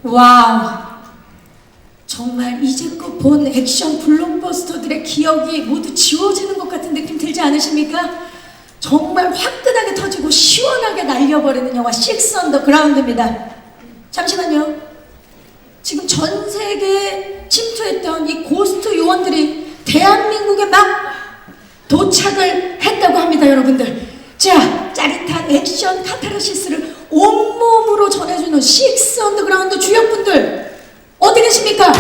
와우. 정말 이제껏 본 액션 블록버스터들의 기억이 모두 지워지는 것 같은 느낌 들지 않으십니까? 정말 화끈하게 터지고 시원하게 날려버리는 영화 식스 언더그라운드입니다. 잠시만요. 지금 전 세계에 침투했던 이 고스트 요원들이 대한민국에 막 도착을 했다고 합니다, 여러분들. 자, 짜릿한 액션 카타르시스를 온몸으로 전해주는 식스 언더그라운드 주역분들 어디 계십니까?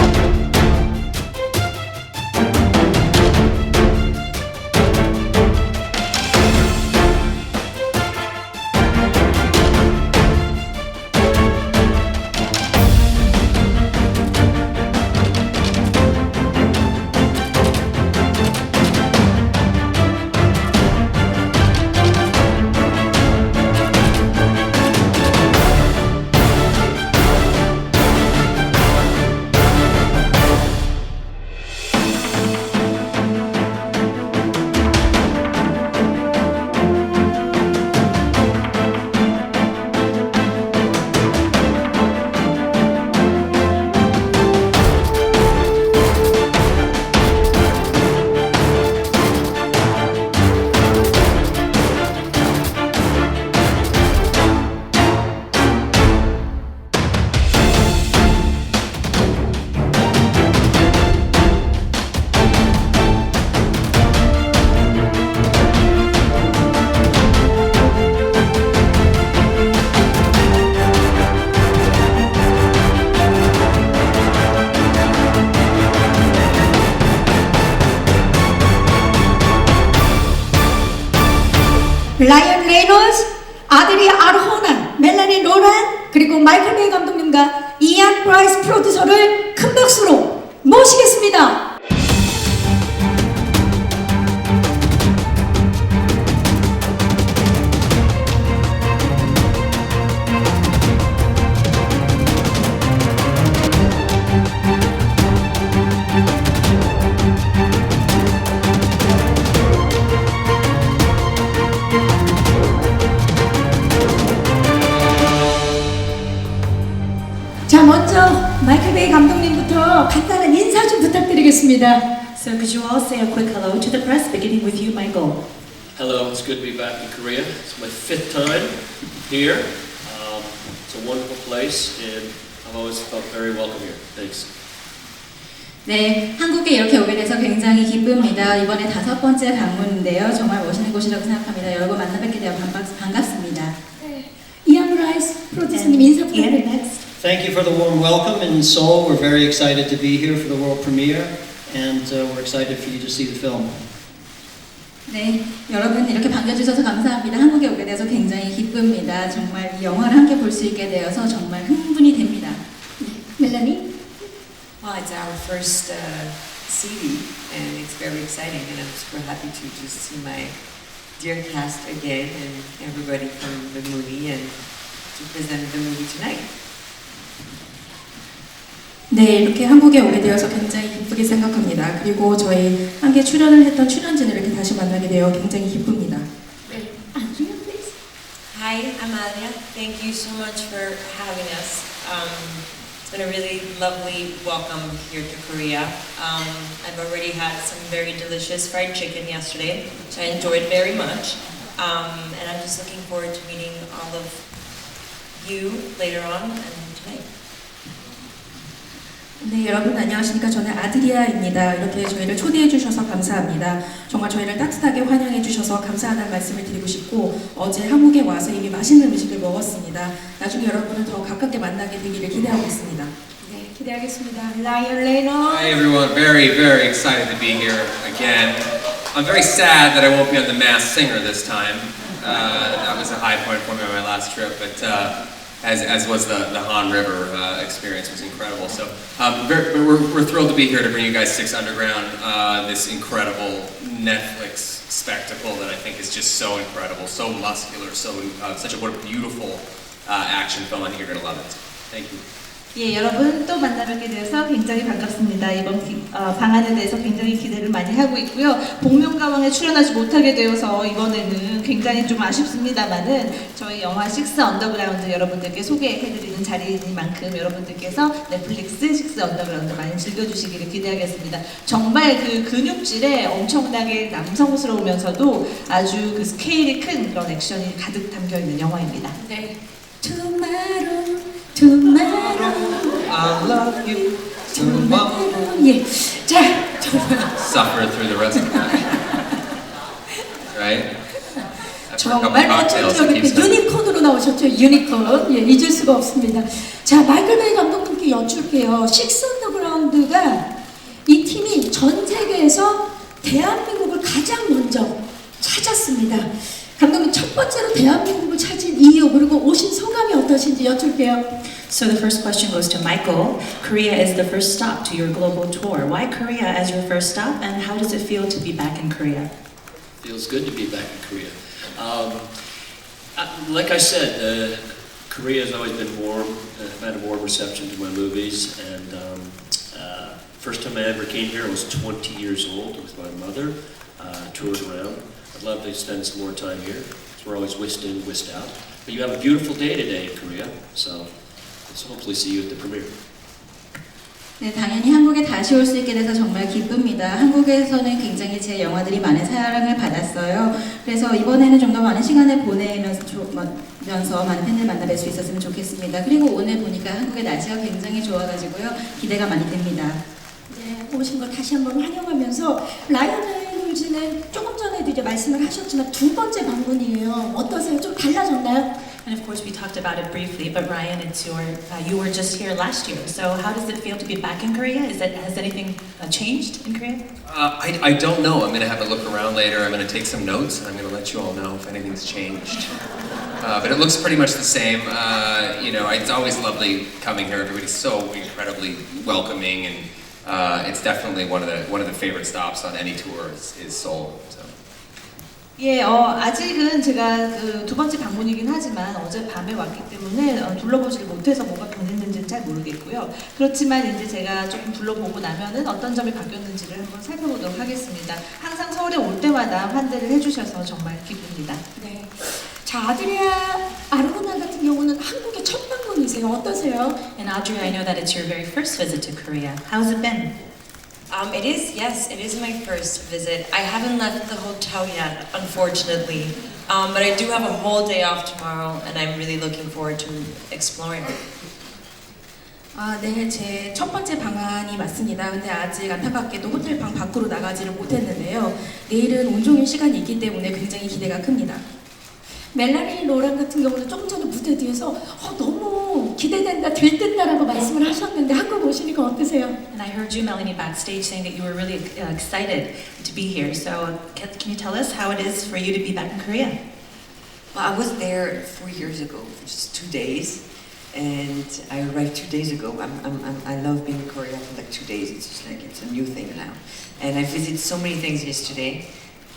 라이언 레이놀즈, 아드리아 아르호나, 멜라니 로란, 그리고 마이클 베이 감독님과 이안 프라이스 프로듀서를 큰 박수로 모시겠습니다. 자, 먼저 마이클 베이 감독님부터 간단한 인사 좀 부탁드리겠습니다. So could you all say a quick hello to the press, beginning with you, Michael? Hello, it's good to be back in Korea. It's my 5th time here. It's a wonderful place, and I've always felt very welcome here. Thanks. 네, 한국에 이렇게 오게 돼서 굉장히 기쁩니다. 이번에 5번째 방문인데요. 정말 멋있는 곳이라고 생각합니다. 여러분 만나 뵙게 되어 반갑습니다. 네, 이안 프라이스 프로듀서님 인사 부탁드립니다. Thank you for the warm welcome in Seoul. We're very excited to be here for the world premiere, and we're excited for you to see the film. 네, 여러분 이렇게 반겨주셔서 감사합니다. 한국에 오게 돼서 굉장히 기쁩니다. 정말 이 영화를 함께 볼 수 있게 되어서 정말 흥분이 됩니다. 멜라니? Well, it's our first CD, and it's very exciting, and I'm super happy to just see my dear cast again and everybody from the movie and to present the movie tonight. 네, 이렇게 한국에 오게 되어서 굉장히 기쁘게 생각합니다. 그리고 저희 함께 출연을 했던 출연진을 이렇게 다시 만나게 되어 굉장히 기쁩니다. 네, 안주현 please. Hi, I'm Alia. Thank you so much for having us. It's been a really lovely welcome here to Korea. I've already had some very delicious fried chicken yesterday, which I enjoyed very much. And I'm just looking forward to meeting all of you later on and tonight. 네, 여러분 안녕하십니까? 저는 아드리아입니다. 이렇게 저희를 초대해 주셔서 감사합니다. 정말 저희를 따뜻하게 환영해 주셔서 감사하다는 말씀을 드리고 싶고, 어제 한국에 와서 이미 맛있는 음식을 먹었습니다. 나중에 여러분을 더 가깝게 만나게 되기를 기대하고 있습니다. 네, 기대하겠습니다. 라이언 레이놀즈. Hi everyone, very excited to be here again. I'm very sad that I won't be on The Masked Singer this time. That was a high point for me on my last trip, but as was the Han River experience was incredible. So we're thrilled to be here to bring you guys Six Underground, this incredible Netflix spectacle that I think is just so incredible, so muscular, so what a beautiful action film. I think you're gonna love it. Thank you. 예, 여러분 또 만나뵙게 되어서 굉장히 반갑습니다. 이번 방안에 대해서 굉장히 기대를 많이 하고 있고요. 복면가왕에 출연하지 못하게 되어서 이번에는 굉장히 좀 아쉽습니다만은 저희 영화 식스 언더그라운드 여러분들께 소개해드리는 자리이니만큼 여러분들께서 넷플릭스 식스 언더그라운드 많이 즐겨주시기를 기대하겠습니다. 정말 그 근육질에 엄청나게 남성스러우면서도 아주 그 스케일이 큰 그런 액션이 가득 담겨있는 영화입니다. 네. Tomorrow, tomorrow, I love you tomorrow. 예. 자, 정말. Suffer through the rest of that. Right? After a couple 정말 cocktails, 멋졌죠. it keeps 이렇게 유니콘으로 나오셨죠. 유니콘. 예, 잊을 수가 없습니다. 자, 마이클 베이 감독님께 여쭐게요. 식스 언더그라운드가 이 팀이 전 세계에서 대한민국을 가장 먼저 찾았습니다. 감독님 첫 번째로 대한민국을 찾은 이유 그리고 오신 소감이 어떠신지 여쭐게요. So the first question goes to Michael. Korea is the first stop to your global tour. Why Korea as your first stop, and how does it feel to be back in Korea? Feels good to be back in Korea. Like I said, Korea has always been warm. I've had a warm reception to my movies, and first time I ever came here, I was 20 years old with my mother. Toured around. I'd love to spend some more time here. So we're always whisked in, whisked out. But you have a beautiful day today in Korea, so let's hopefully see you at the premiere. 네, 당연히 한국에 다시 올 수 있게 돼서 정말 기쁩니다. 한국에서는 굉장히 제 영화들이 많은 사랑을 받았어요. 그래서 이번에는 좀 더 많은 시간을 보내면서 많은 팬들 만나뵐 수 있었으면 좋겠습니다. 그리고 오늘 보니까 한국의 날씨가 굉장히 좋아가지고요. 기대가 많이 됩니다. 네, 오신 걸 다시 한번 환영하면서 라이언 레이놀즈는 조금 전에도 이제 말씀을 하셨지만 두 번째 방문이에요. 어떠세요? 좀 달라졌나요? And of course, we talked about it briefly, but Ryan, it's you were just here last year. So how does it feel to be back in Korea? Has anything changed in Korea? I don't know. I'm going to have a look around later. I'm going to take some notes, and I'm going to let you all know if anything's changed. But it looks pretty much the same. You know, it's always lovely coming here. Everybody's so incredibly welcoming, and it's definitely one of the favorite stops on any tour is Seoul. So. 예, 아직은 제가 그 두 번째 방문이긴 하지만 어제 밤에 왔기 때문에 둘러보지를 못해서 뭐가 변했는지는 잘 모르겠고요. 그렇지만 이제 제가 조금 둘러보고 나면은 어떤 점이 바뀌었는지를 한번 살펴보도록 하겠습니다. 항상 서울에 올 때마다 환대를 해주셔서 정말 기쁩니다. 네. 자, 아드리아 아르고나 같은 경우는 한국의 첫 방문이세요. 어떠세요? And Audrey, I know that it's your very first visit to Korea. How's it been? It is, yes, it is my first visit. I haven't left the hotel yet, unfortunately. But I do have a whole day off tomorrow, and I'm really looking forward to exploring it. 네, 제 첫 번째 방안이 맞습니다. 근데 아직 안타깝게도 호텔 방 밖으로 나가지를 못했는데요. 내일은 온종일 시간이 있기 때문에 굉장히 기대가 큽니다. 멜라니 로란 같은 경우는 조금 전에 무대 뒤에서 너무 기대된다, 들뜬다라고 말씀을 하셨는데 한국 오시니까 어떠세요? And I heard you, Melanie, backstage saying that you were really excited to be here. So can you tell us how it is for you to be back in Korea? Well, I was there 4 years ago for just 2 days, and I arrived 2 days ago. I love being in Korea for like 2 days. It's just like it's a new thing now. And I visited so many things yesterday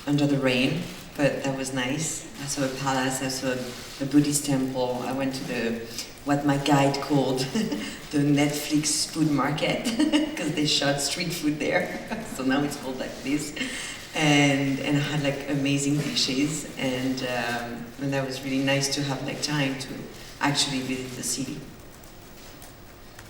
under the rain, but that was nice. I saw a palace, I saw a Buddhist temple. I went to what my guide called the Netflix food market because they shot street food there. So now it's called like this. And I had like amazing dishes, and that was really nice to have like time to actually visit the city.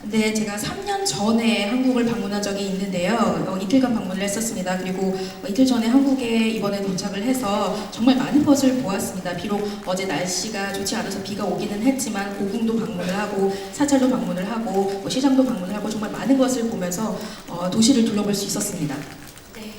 네, 제가 3년 전에 한국을 방문한 적이 있는데요. 이틀간 방문을 했었습니다. 그리고 이틀 전에 한국에 이번에 도착을 해서 정말 많은 것을 보았습니다. 비록 어제 날씨가 좋지 않아서 비가 오기는 했지만 고궁도 방문을 하고 사찰도 방문을 하고 시장도 방문을 하고 정말 많은 것을 보면서 도시를 둘러볼 수 있었습니다. 네.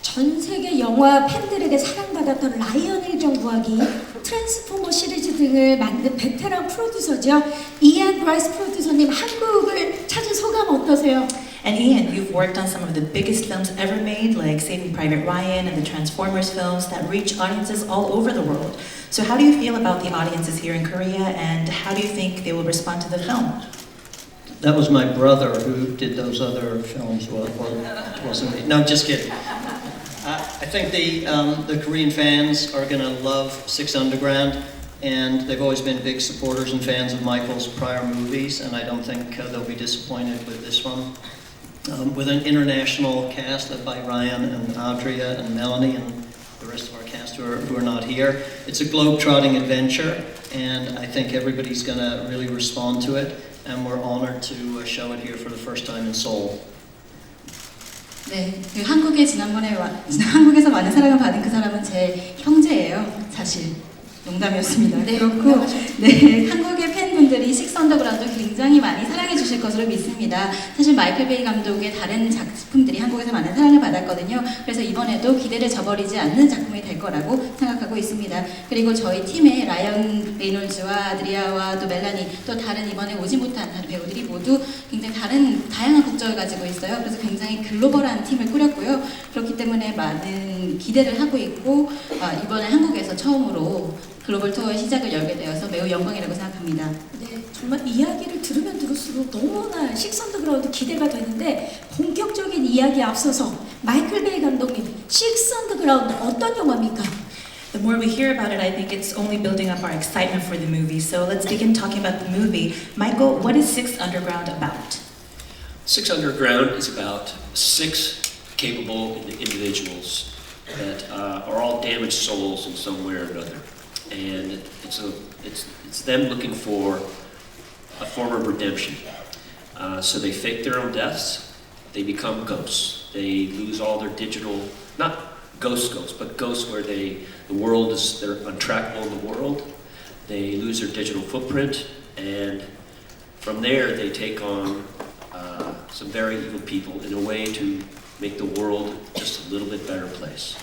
전 세계 영화 팬들에게 사랑받았던 라이언 일정 구하기, 트랜스포머 시리즈 등을 만든 베테랑 프로듀서죠. 이안 브라이스 프로듀서님, 한국을 찾은 소감 어떠세요? And Ian, you've worked on some of the biggest films ever made, like Saving Private Ryan and the Transformers films that reach audiences all over the world. So how do you feel about the audiences here in Korea, and how do you think they will respond to the film? That was my brother who did those other films. Well, it wasn't me. No, just kidding. I think the Korean fans are going to love Six Underground. and they've always been big supporters and fans of Michael's prior movies, and I don't think they'll be disappointed with this one. With an international cast led by Ryan and Adria and Melanie and the rest of our cast who are not here. It's a globe-trotting adventure, and I think everybody's going to really respond to it, and we're honored to show it here for the first time in Seoul. 네, 그 한국에 한국에서 많은 사랑을 받은 그 사람은 제 형제예요, 사실. 농담이었습니다. 네, 그렇고, 네, 한국의 팬분들이 식스 언더그라운드 굉장히 많이 사랑해 주실 것으로 믿습니다. 사실 마이클 베이 감독의 다른 작품들이 한국에서 많은 사랑을 받았거든요. 그래서 이번에도 기대를 저버리지 않는 작품이 될 거라고 생각하고 있습니다. 그리고 저희 팀의 라이언 레이놀즈와 아드리아와 또 멜라니, 또 다른 이번에 오지 못한 다른 배우들이 모두 굉장히 다양한 국적을 가지고 있어요. 그래서 굉장히 글로벌한 팀을 꾸렸고요. 그렇기 때문에 많은 기대를 하고 있고, 이번에 한국에서 처음으로 글로벌 투어의 시작을 열게 되어서 매우 영광이라고 생각합니다. 네, 정말 이야기를 들으면 들을수록 너무나 식스 언더그라운드 기대가 되는데 본격적인 이야기에 앞서서 마이클 베이 감독님, 식스 언더그라운드 어떤 영화입니까? The more we hear about it, I think it's only building up our excitement for the movie. So let's begin talking about the movie. Michael, what is Six Underground about? Six Underground is about 6 capable individuals that are all damaged souls in some way or another. And it's them looking for a form of redemption. So they fake their own deaths. They become ghosts. They lose all their digital, not ghosts, but ghosts where they're untrackable in the world. They lose their digital footprint, and from there they take on some very evil people in a way to make the world just a little bit better place.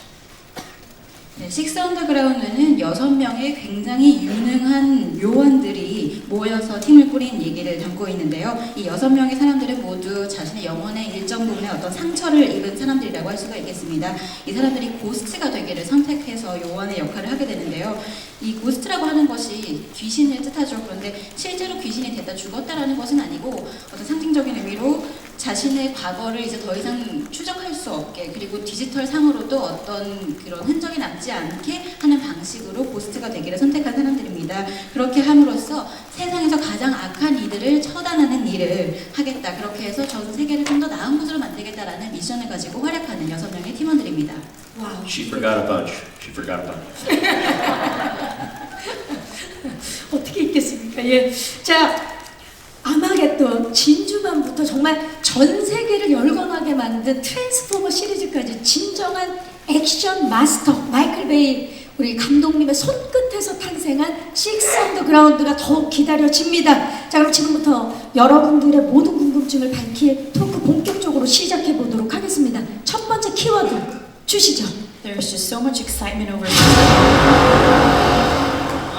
네, 식스 언더그라운드는 6명의 굉장히 유능한 요원들이 모여서 팀을 꾸린 얘기를 담고 있는데요. 이 6명의 사람들은 모두 자신의 영혼의 일정 부분에 어떤 상처를 입은 사람들이라고 할 수가 있겠습니다. 이 사람들이 고스트가 되기를 선택해서 요원의 역할을 하게 되는데요. 이 고스트라고 하는 것이 귀신을 뜻하죠. 그런데 실제로 귀신이 됐다 죽었다라는 것은 아니고 어떤 상징적인 의미로 자신의 과거를 이제 더 이상 추적할 수 없게, 그리고 디지털 상으로도 어떤 그런 흔적이 남지 않게 하는 방식으로 고스트가 되기를 선택한 사람들입니다. 그렇게 함으로써 세상에서 가장 악한 이들을 처단하는 일을 하겠다. 그렇게 해서 전 세계를 좀 더 나은 곳으로 만들겠다라는 미션을 가지고 활약하는 6명의 팀원들입니다. 와우. She forgot a bunch. She forgot a bunch. 어떻게 있겠습니까? 예. 자, 아마겟돈 진주만부터 정말 전 세계를 열광하게 만든 트랜스포머 시리즈까지 진정한 액션 마스터 마이클 베이 우리 감독님의 손끝에서 탄생한 식스 언더그라운드가 더욱 기다려집니다. 자, 그럼 지금부터 여러분들의 모든 궁금증을 밝힐 토크 본격적으로 시작해 보도록 하겠습니다. 첫 번째 키워드 주시죠. There's just so much excitement over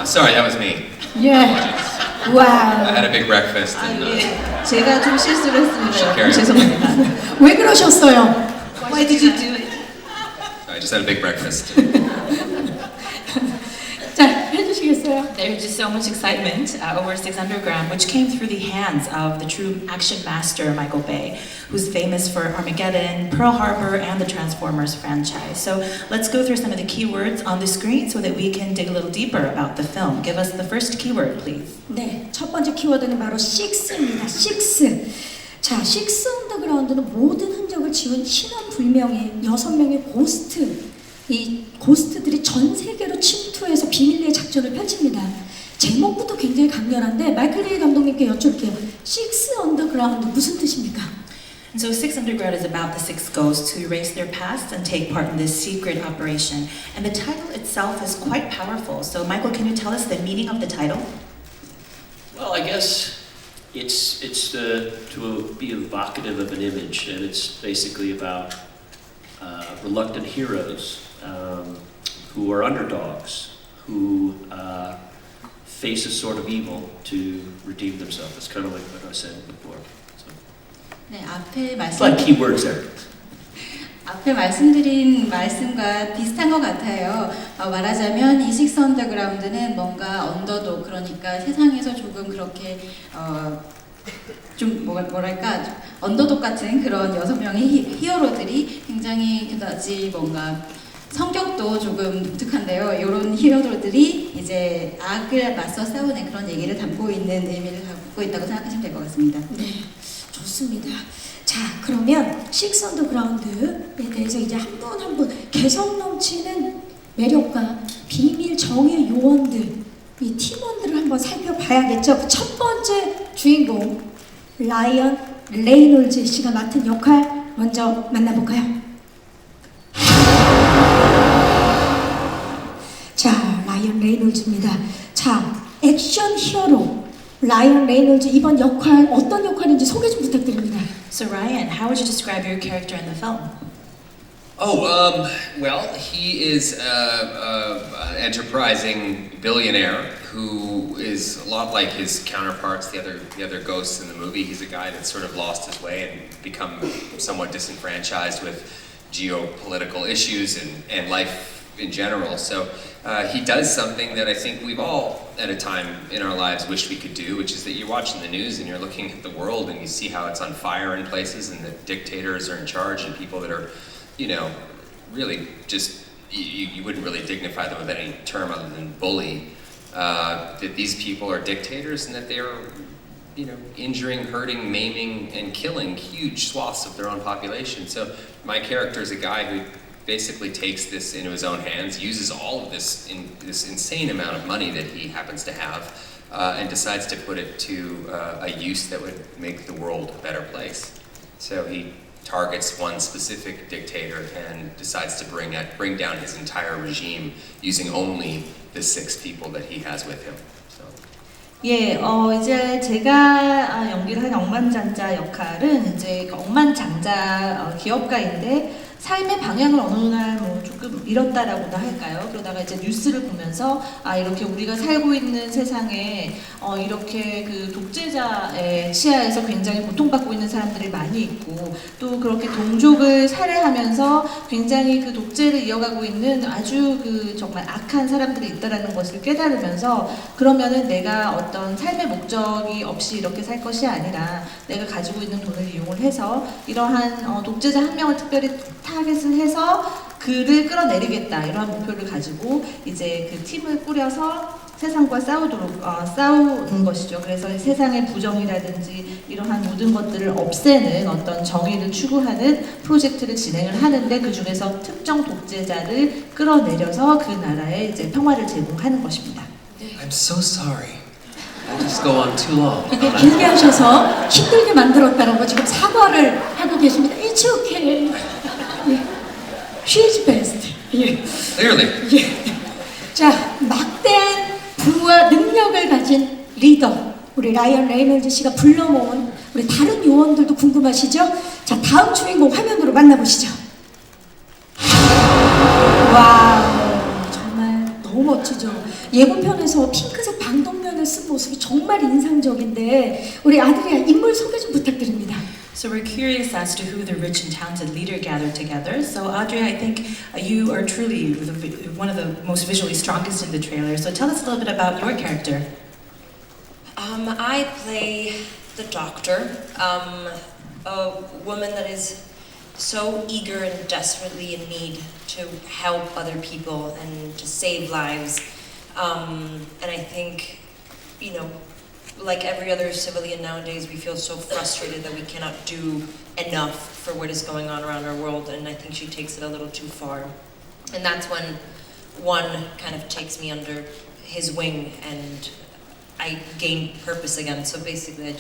Sorry, that was me. 예. I 와우. had a big breakfast and 예, 제가 좀 실수를 했습니다. Carry on. 죄송합니다. 왜 그러셨어요? Why did you do it? I just had a big breakfast. 자, 해주시겠어요? There's just so much excitement over Six Underground, which came through the hands of the true action master, Michael Bay, who's famous for Armageddon, Pearl Harbor, and the Transformers franchise. So let's go through some of the keywords on the screen so that we can dig a little deeper about the film. Give us the first keyword, please. 네, 첫 번째 키워드는 바로 식스입니다. 식스. 자, 식스 언더그라운드는 모든 흔적을 지운 신원불명의 6명의 고스트. 이 고스트들이 전 세계로 침투해서 비밀리에 작전을 펼칩니다. 제목부터 굉장히 강렬한데 마이클 베이 감독님께 여쭐게요. 식스 언더그라운드 무슨 뜻입니까? And so Six Underground is about the 6 ghosts who erase their past and take part in this secret operation. And the title itself is quite powerful. So Michael, can you tell us the meaning of the title? Well, I guess it's to be evocative of an image, and it's basically about reluctant heroes who are underdogs, who face a sort of evil to redeem themselves. It's kind of like what I said before. So, 네, 앞에 a lot of keywords there. 앞에 말씀드린 말씀과 비슷한 것 같아요. 말하자면 이 식스 언더그라운드는 뭔가 언더독, 그러니까 세상에서 조금 그렇게 좀 뭐랄까 언더독 같은 그런 6명의 히어로들이 굉장히 그다지 뭔가 성격도 조금 독특한데요. 이런 히어로들이 이제 악을 맞서 싸우는 그런 얘기를 담고 있는 의미를 갖고 있다고 생각하시면 될 것 같습니다. 네, 좋습니다. 자, 그러면 식스 언더그라운드에 대해서 이제 한 분 한 분 개성 넘치는 매력과 비밀 정의 요원들, 이 팀원들을 한번 살펴봐야겠죠. 그첫 번째 주인공 라이언 레이놀즈 씨가 맡은 역할 먼저 만나볼까요? 자, 라이언 레이놀즈입니다. 자, 액션 히어로 라이언 레이놀즈 이번 역할 어떤 역할인지 소개 좀 부탁드립니다. So Ryan, how would you describe your character in the film? Well, he is an enterprising billionaire who is a lot like his counterparts, the other ghosts in the movie. He's a guy that's sort of lost his way and become somewhat disenfranchised with geopolitical issues and life in general. So he does something that I think we've all, at a time in our lives, wished we could do, which is that you're watching the news and you're looking at the world and you see how it's on fire in places and that dictators are in charge and people that are, you know, really just, you wouldn't really dignify them with any term other than bully, that these people are dictators and that they're, you know, injuring, hurting, maiming, and killing huge swaths of their own population. So my character is a guy who basically takes this into his own hands, uses all of this insane amount of money that he happens to have, and decides to put it to a use that would make the world a better place. So he targets one specific dictator and decides to bring down his entire regime using only the 6 people that he has with him. So. 예, 이제 제가 연기를 한 억만장자 역할은 이제 억만장자 기업가인데 삶의 방향을 어느 날 뭐 조금 잃었다라고나 할까요? 그러다가 이제 뉴스를 보면서 이렇게 우리가 살고 있는 세상에 이렇게 그 독재자의 치하에서 굉장히 고통받고 있는 사람들이 많이 있고 또 그렇게 동족을 살해하면서 굉장히 그 독재를 이어가고 있는 아주 그 정말 악한 사람들이 있다라는 것을 깨달으면서 그러면은 내가 어떤 삶의 목적이 없이 이렇게 살 것이 아니라 내가 가지고 있는 돈을 이용을 해서 이러한 독재자 한 명을 특별히 타겟을 해서 그를 끌어내리겠다 이러한 목표를 가지고 이제 그 팀을 꾸려서 세상과 싸우는 것이죠. 그래서 세상의 부정이라든지 이러한 모든 것들을 없애는 어떤 정의를 추구하는 프로젝트를 진행을 하는데 그 중에서 특정 독재자를 끌어내려서 그 나라에 이제 평화를 제공하는 것입니다. I'm so sorry. I just go on too long. 이게 길게 하셔서 힘들게 만들었다라고 지금 사과를 하고 계십니다. It's okay. 예. She's best. 예. Clearly. 예. 자, 막대한 부와 능력을 가진 리더 우리 라이언 레이놀즈 씨가 불러 모은 우리 다른 요원들도 궁금하시죠? 자, 다음 주인공 화면으로 만나보시죠. 와우, 정말 너무 멋지죠. 예고편에서 핑크색 방독면을 쓴 모습이 정말 인상적인데 우리 아드리아 인물 소개 좀 부탁드립니다. So we're curious as to who the rich and talented leader gathered together. So Audrey, I think you are truly one of the most visually strongest in the trailer. So tell us a little bit about your character. I play the doctor, a woman that is so eager and desperately in need to help other people and to save lives. And I think, you know, like every other civilian nowadays, we feel so frustrated that we cannot do enough for what is going on around our world, and I think she takes it a little too far. And that's when one kind of takes me under his wing and I gain purpose again. So basically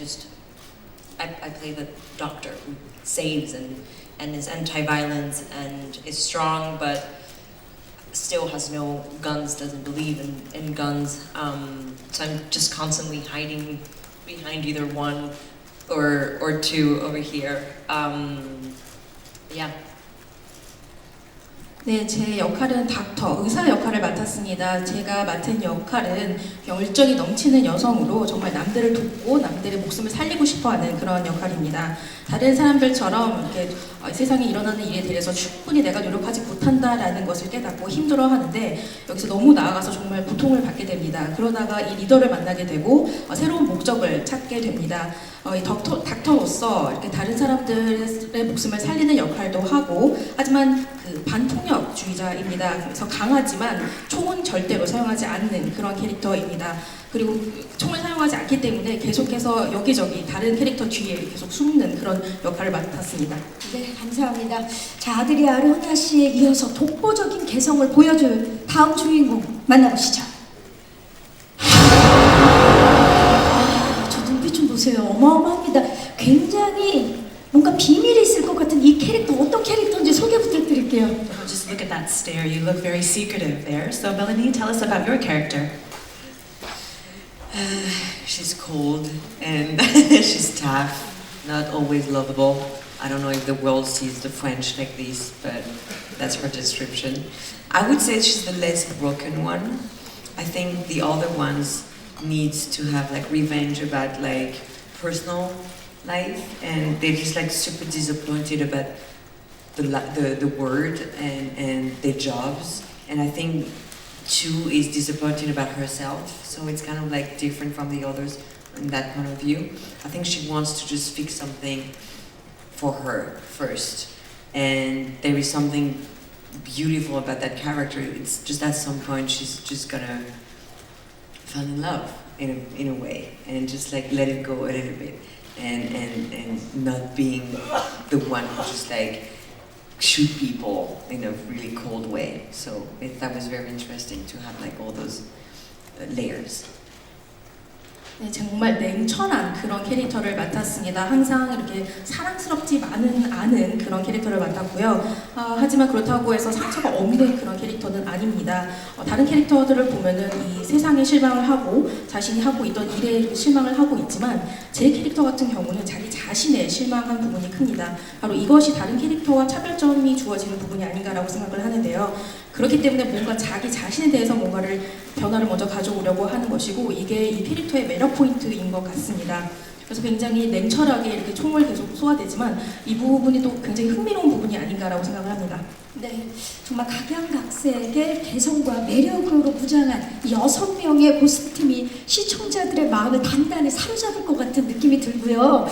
I play the doctor who saves and is anti-violence and is strong but still has no guns, doesn't believe in guns. So I'm just constantly hiding behind either one or two over here. Yeah. 네, 제 역할은 닥터, 의사 역할을 맡았습니다. 제가 맡은 역할은 열정이 넘치는 여성으로 정말 남들을 돕고 남들의 목숨을 살리고 싶어하는 그런 역할입니다. 다른 사람들처럼 이렇게 세상에 일어나는 일에 대해서 충분히 내가 노력하지 못한다라는 것을 깨닫고 힘들어하는데 여기서 너무 나아가서 정말 고통을 받게 됩니다. 그러다가 이 리더를 만나게 되고 새로운 목적을 찾게 됩니다. 이 닥터로서 이렇게 다른 사람들의 목숨을 살리는 역할도 하고 하지만 그 반폭력주의자입니다. 그래서 강하지만 총은 절대로 사용하지 않는 그런 캐릭터입니다. 그리고 총을 사용하지 않기 때문에 계속해서 여기저기 다른 캐릭터 뒤에 계속 숨는 그런 역할을 맡았습니다. 네, 감사합니다. 자, 아드리아 아로나 씨에 이어서 독보적인 개성을 보여줄 다음 주인공 만나보시죠. 저 눈빛 좀 보세요. 어마어마합니다. 굉장히 뭔가 비밀이 있을 것 같은 이 캐릭터, 어떤 캐릭터인지 소개 부탁드릴게요. Just look at that stare. You look very secretive there. So Melanie, tell us about your character. She's cold and she's tough, not always lovable. I don't know if the world sees the French like this, but that's her description. I would say she's the less broken one. I think the other ones needs to have like revenge about like personal life, and they're just like super disappointed about the world and their jobs. And I think Chu is disappointed about herself, so it's kind of like different from the others in that point of view. I think she wants to just fix something for her first, and there is something beautiful about that character. It's just at some point she's just gonna fall in love in a way, and just like let it go a little bit, and not being the one who just like shoot people in a really cold way. So that was very interesting to have like all those layers. 네, 정말 냉철한 그런 캐릭터를 맡았습니다. 항상 이렇게 사랑스럽지 않은 그런 캐릭터를 맡았고요. 하지만 그렇다고 해서 상처가 없는 그런 캐릭터는 아닙니다. 다른 캐릭터들을 보면은 이 세상에 실망을 하고 자신이 하고 있던 일에 실망을 하고 있지만 제 캐릭터 같은 경우는 자기 자신에 실망한 부분이 큽니다. 바로 이것이 다른 캐릭터와 차별점이 주어지는 부분이 아닌가라고 생각을 하는데요. 그렇기 때문에 뭔가 자기 자신에 대해서 뭔가를 변화를 먼저 가져오려고 하는 것이고, 이게 이 캐릭터의 매력 포인트인 것 같습니다. 그래서 굉장히 냉철하게 이렇게 총을 계속 쏘아대지만 이 부분이 또 굉장히 흥미로운 부분이 아닌가라고 생각을 합니다. 네, 정말 각양각색의 개성과 매력으로 무장한 6명의 고스트팀이 시청자들의 마음을 단단히 사로잡을 것 같은 느낌이 들고요.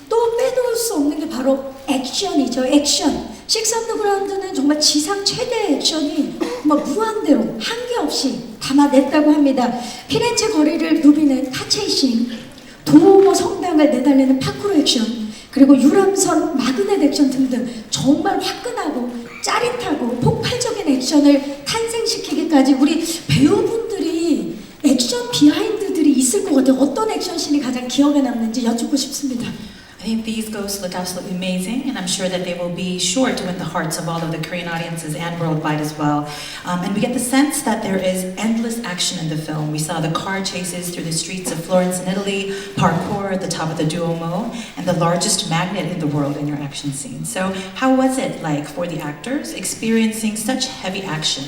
또 빼놓을 수 없는 게 바로 액션이죠. 액션. 식스 언더그라운드는 정말 지상 최대의 액션이 무한대로 한계 없이 담아냈다고 합니다. 피렌체 거리를 누비는 카체이싱, 도모 성당을 내달리는 파쿠르 액션, 그리고 유람선 마그넷 액션 등등 정말 화끈하고 짜릿하고 폭발적인 액션을 탄생시키기까지 우리 배우분들이 액션 비하인드들이 있을 것 같아요. 어떤 액션씬이 가장 기억에 남는지 여쭙고 싶습니다. I think these ghosts look absolutely amazing, and I'm sure that they will be sure to win the hearts of all of the Korean audiences and worldwide as well. And we get the sense that there is endless action in the film. We saw the car chases through the streets of Florence in Italy, parkour at the top of the Duomo, and the largest magnet in the world in your action scene. So how was it like for the actors experiencing such heavy action?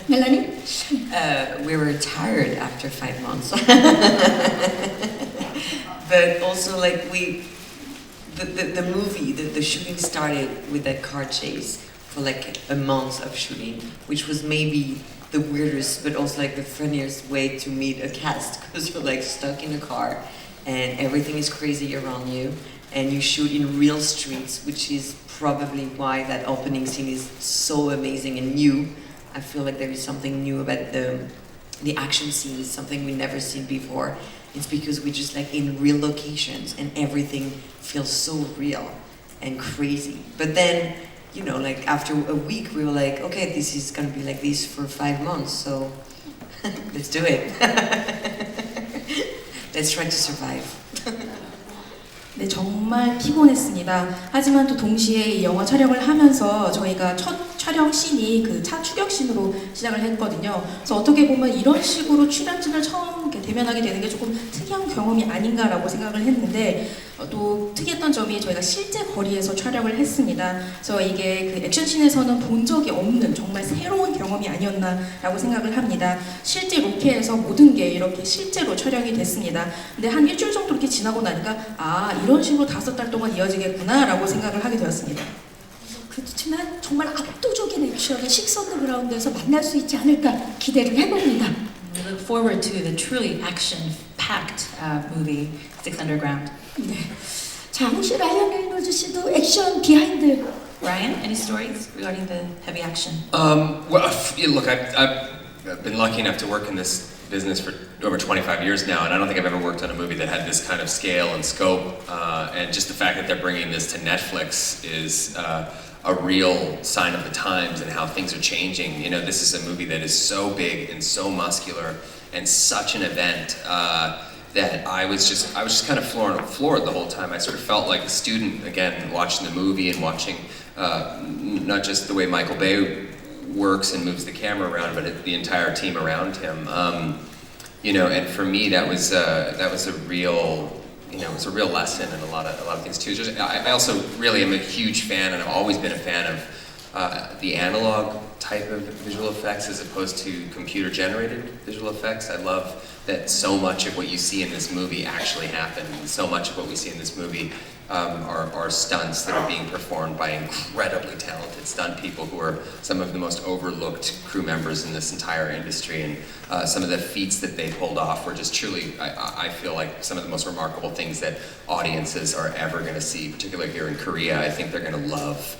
멜라니? We were tired after 5 months. But also like the movie, the shooting started with that car chase for like a month of shooting, which was maybe the weirdest but also like the funniest way to meet a cast, because you're like stuck in a car and everything is crazy around you, and you shoot in real streets, which is probably why that opening scene is so amazing and new. I feel like there is something new about the action scene. Is something we never seen before. It's because we're just like in real locations and everything feels so real and crazy. But then, you know, like after a week we were like, okay, this is gonna be like this for 5 months, so let's do it. Let's try to survive. 네, 정말 피곤했습니다. 하지만 또 동시에 이 영화 촬영을 하면서 저희가 첫 촬영 씬이 그 차 추격 씬으로 시작을 했거든요. 그래서 어떻게 보면 이런 식으로 출연진을 처음 이렇게 대면하게 되는 게 조금 특이한 경험이 아닌가라고 생각을 했는데, 또 특이했던 점이 저희가 실제 거리에서 촬영을 했습니다. 그래서 이게 그 액션씬에서는 본 적이 없는 정말 새로운 경험이 아니었나라고 생각을 합니다. 실제 로케에서 모든 게 이렇게 실제로 촬영이 됐습니다. 근데 한 일주일 정도 이렇게 지나고 나니까 이런 식으로 5달 동안 이어지겠구나라고 생각을 하게 되었습니다. 그렇지만 정말 압도적인 액션을 식스 언더그라운드에서 만날 수 있지 않을까 기대를 해봅니다. We look forward to the truly action-packed movie, Six Underground. 네. 자, 혹시 라이언 레이놀즈 씨도 액션 비하인드 Ryan, any stories regarding the heavy action? Look, I've been lucky enough to work in this business for over 25 years now, and I don't think I've ever worked on a movie that had this kind of scale and scope. And just the fact that they're bringing this to Netflix is a real sign of the times and how things are changing. You know, this is a movie that is so big and so muscular and such an event that I was just kind of floored the whole time. I sort of felt like a student again, watching the movie and watching not just the way Michael Bay works and moves the camera around, but the entire team around him. You know, and for me, that was a real, you know, it's a real lesson in a lot of things too. I also really am a huge fan, and I've always been a fan of the analog type of visual effects as opposed to computer-generated visual effects. I love that so much of what you see in this movie actually happened, and so much of what we see in this movie are stunts that are being performed by incredibly talented stunt people who are some of the most overlooked crew members in this entire industry. And some of the feats that they pulled off were just truly, I feel like, some of the most remarkable things that audiences are ever going to see, particularly here in Korea. I think they're going to love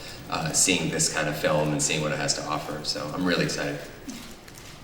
seeing this kind of film and seeing what it has to offer. So I'm really excited.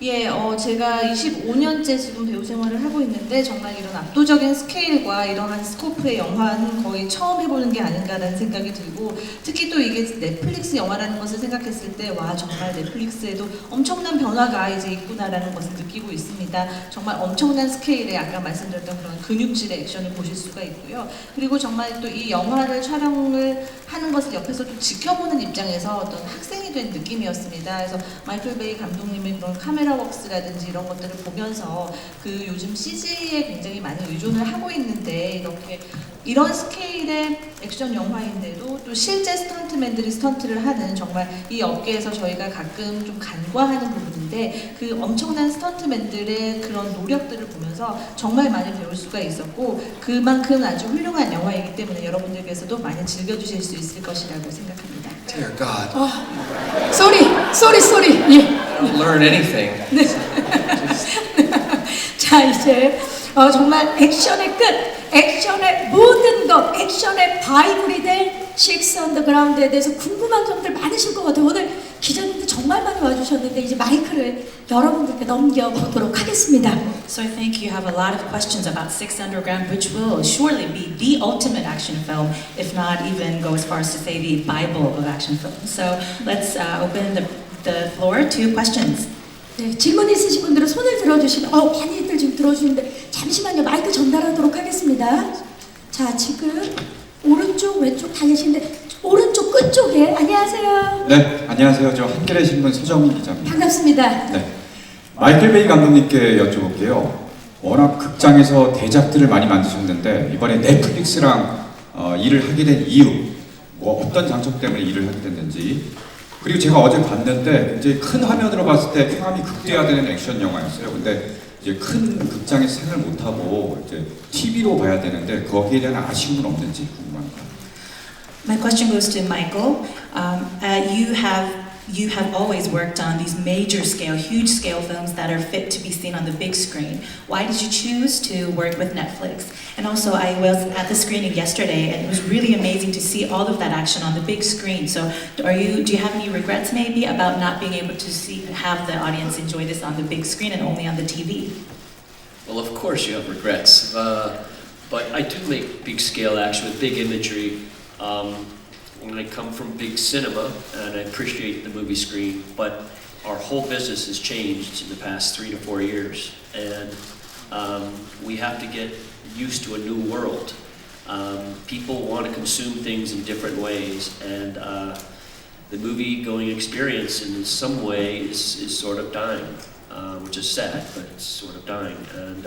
예, 제가 25년째 지금 배우 생활을 하고 있는데 정말 이런 압도적인 스케일과 이러한 스코프의 영화는 거의 처음 해보는 게 아닌가라는 생각이 들고, 특히 또 이게 넷플릭스 영화라는 것을 생각했을 때 와, 정말 넷플릭스에도 엄청난 변화가 이제 있구나라는 것을 느끼고 있습니다. 정말 엄청난 스케일의 아까 말씀드렸던 그런 근육질의 액션을 보실 수가 있고요. 그리고 정말 또 이 영화를 촬영을 하는 것을 옆에서 좀 지켜보는 입장에서 어떤 학생이 된 느낌이었습니다. 그래서 마이클 베이 감독님의 그런 카메라 웍스라든지 이런 것들을 보면서 그 요즘 CG에 굉장히 많이 의존을 하고 있는데, 이렇게 이런 스케일의 액션 영화인데도 또 실제 스턴트맨들이 스턴트를 하는, 정말 이 업계에서 저희가 가끔 좀 간과하는 부분인데 그 엄청난 스턴트맨들의 그런 노력들을 보면서 정말 많이 배울 수가 있었고, 그만큼 아주 훌륭한 영화이기 때문에 여러분들께서도 많이 즐겨주실 수 있을 것이라고 생각합니다. Dear God. 쏘리. 예. I don't learn anything. 네. 자, 이제 정말 액션의 끝, 액션의 모든 것, 액션의 바이블이 될 식스 언더그라운드에 대해서 궁금한 점들 많으실 것 같아요. 오늘 기자님들 정말 많이 와주셨는데 이제 마이크를 여러분들께 넘겨보도록 하겠습니다. So I think you have a lot of questions about Six Underground, which will surely be the ultimate action film, if not even go as far as to say the Bible of action films. So let's open the floor to questions. 네, 질문 있으신 분들은 손을 들어주시면, 많이들 지금 들어주시는데 잠시만요, 마이크 전달하도록 하겠습니다. 자, 지금 오른쪽, 왼쪽 다 계신데 오른쪽 끝쪽에, 안녕하세요. 네, 안녕하세요. 저 한겨레 신문 서정민 기자입니다. 반갑습니다. 네, 마이클 베이 감독님께 여쭤볼게요. 워낙 극장에서 대작들을 많이 만드셨는데 이번에 넷플릭스랑 일을 하게 된 이유, 뭐 어떤 장점 때문에 일을 하게 됐는지, 그리고 제가 어제 봤는데 이제 큰 화면으로 봤을 때 쾌감이 극대화되는 액션 영화였어요. 근데 이제 큰 극장에서 생을 못 하고 이제 TV로 봐야 되는데 거기에 대한 아쉬움은 없는지 궁금합니다. My question goes to Michael. You have always worked on these major scale, huge scale films that are fit to be seen on the big screen. Why did you choose to work with Netflix? And also, I was at the screening yesterday, and it was really amazing to see all of that action on the big screen. So, do you have any regrets maybe about not being able to have the audience enjoy this on the big screen and only on the TV? Well, of course you have regrets, but I do make big scale action with big imagery. When I come from big cinema, and I appreciate the movie screen, but our whole business has changed in the past 3 to 4 years, and we have to get used to a new world. People want to consume things in different ways, and the movie-going experience in some way is sort of dying, which is sad, but it's sort of dying. And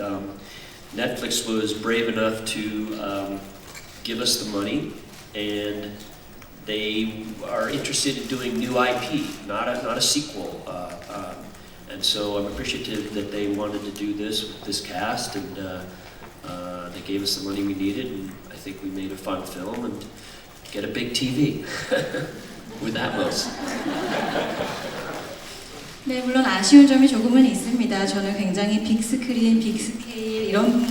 Netflix was brave enough to give us the money, and they are interested in doing new IP, not a sequel. And so I'm appreciative that they wanted to do this with this cast, and they gave us the money we needed, and I think we made a fun film and get a big TV with Atmos. 네, 물론 아쉬운 점이 조금은 있습니다. 저는 굉장히 빅스크린, 빅스케일, 이런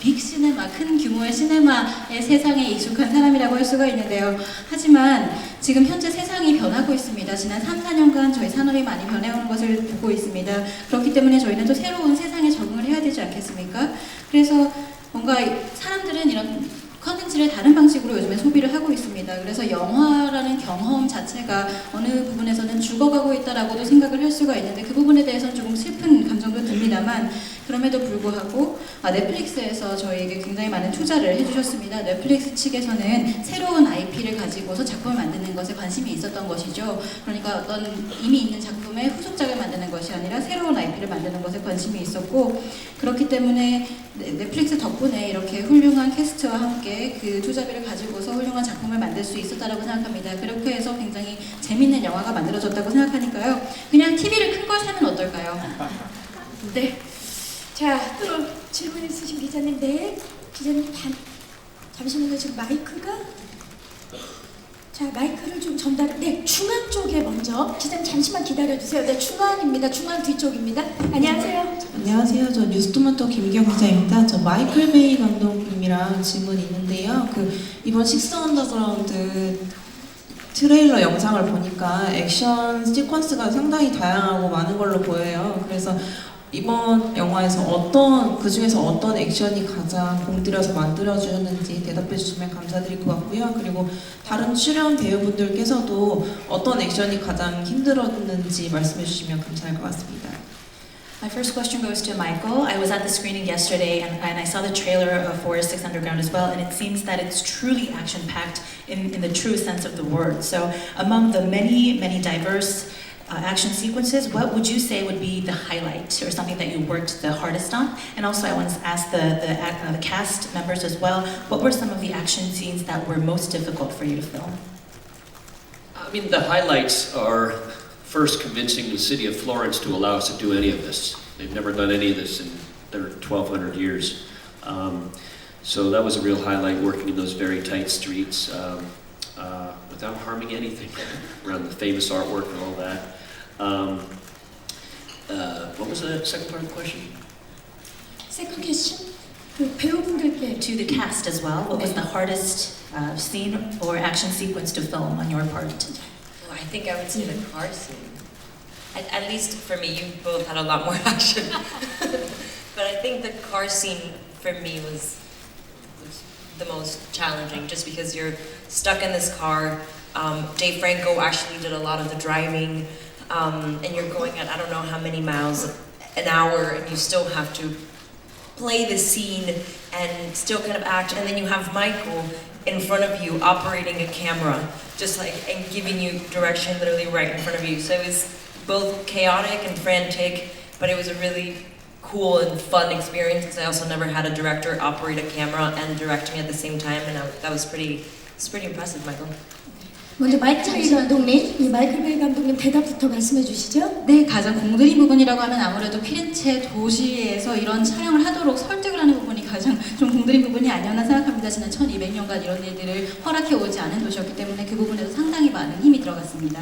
빅시네마, 큰 규모의 시네마의 세상에 익숙한 사람이라고 할 수가 있는데요. 하지만 지금 현재 세상이 변하고 있습니다. 지난 3, 4년간 저희 산업이 많이 변해오는 것을 보고 있습니다. 그렇기 때문에 저희는 또 새로운 세상에 적응을 해야 되지 않겠습니까? 그래서 뭔가 사람들은 이런 컨텐츠를 다른 방식으로 요즘에 소비를 하고 있습니다. 그래서 영화라는 경험 자체가 어느 부분에서는 죽어가고 있다라고도 생각을 할 수가 있는데 그 부분에 대해서는 조금 슬픈 감정도 듭니다만 그럼에도 불구하고 넷플릭스에서 저희에게 굉장히 많은 투자를 해주셨습니다. 넷플릭스 측에서는 새로운 IP를 가지고서 작품을 만드는 것에 관심이 있었던 것이죠. 그러니까 어떤 이미 있는 작품의 후속작을 만드는 것이 아니라 새로운 IP를 만드는 것에 관심이 있었고 그렇기 때문에 넷플릭스 덕분에 이렇게 훌륭한 캐스트와 함께 그 투자비를 가지고서 훌륭한 작품을 만들 수 있었다고 생각합니다. 그렇게 해서 굉장히 재밌는 영화가 만들어졌다고 생각하니까요. 그냥 TV를 큰 걸 사면 어떨까요? 네. 자, 또 질문 있으신 기자님, 네. 기자님, 잠시만요. 지금 마이크가? 자, 마이크를 좀 전달을, 네, 중앙 쪽에 먼저. 기자님, 잠시만 기다려주세요. 네, 중앙입니다. 중앙 뒤쪽입니다. 안녕하세요. 안녕하세요. 저 뉴스토마토 김기영 기자입니다. 저 마이클 베이 감독님이랑 질문이 있는데요. 이번 식스 언더그라운드 트레일러 영상을 보니까 액션 시퀀스가 상당히 다양하고 많은 걸로 보여요. 그래서 이번 영화에서 그 중에서 어떤 액션이 가장 공들여서 만들어주셨는지 대답해 주시면 감사드릴 것 같고요. 그리고 다른 출연 배우분들께서도 어떤 액션이 가장 힘들었는지 말씀해 주시면 감사할 것 같습니다. My first question goes to Michael. I was at the screening yesterday and I saw the trailer of Forest 6 Underground as well, and it seems that it's truly action-packed in the true sense of the word. So among the many diverse action sequences, what would you say would be the highlight or something that you worked the hardest on? And also I want to ask the cast members as well, what were some of the action scenes that were most difficult for you to film? I mean, the highlights are first convincing the city of Florence to allow us to do any of this. They've never done any of this in their 1,200 years. So that was a real highlight, working in those very tight streets without harming anything, around the famous artwork and all that. What was the second part of the question? Second question? 그 배우분들께. To the cast as well, what was the hardest scene or action sequence to film on your part? Well, I think I would say the car scene. At least for me, you both had a lot more action. But I think the car scene for me was the most challenging, just because you're stuck in this car. Dave Franco actually did a lot of the driving, and you're going at I don't know how many miles an hour, and you still have to play the scene and still kind of act. And then you have Michael in front of you operating a camera, just like and giving you direction literally right in front of you. So it was both chaotic and frantic, but it was a really cool and fun experience because I also never had a director operate a camera and direct me at the same time, and that was pretty impressive, Michael. 먼저 마이클 베이 감독님, 이 마이클 베이 감독님 대답부터 말씀해 주시죠. 네, 가장 공들인 부분이라고 하면 아무래도 피렌체 도시에서 이런 촬영을 하도록 설득을 하는 부분이 가장 좀 공들인 부분이 아니었나 생각합니다. 지난 1200년간 이런 일들을 허락해 오지 않은 도시였기 때문에 그 부분에서 상당히 많은 힘이 들어갔습니다.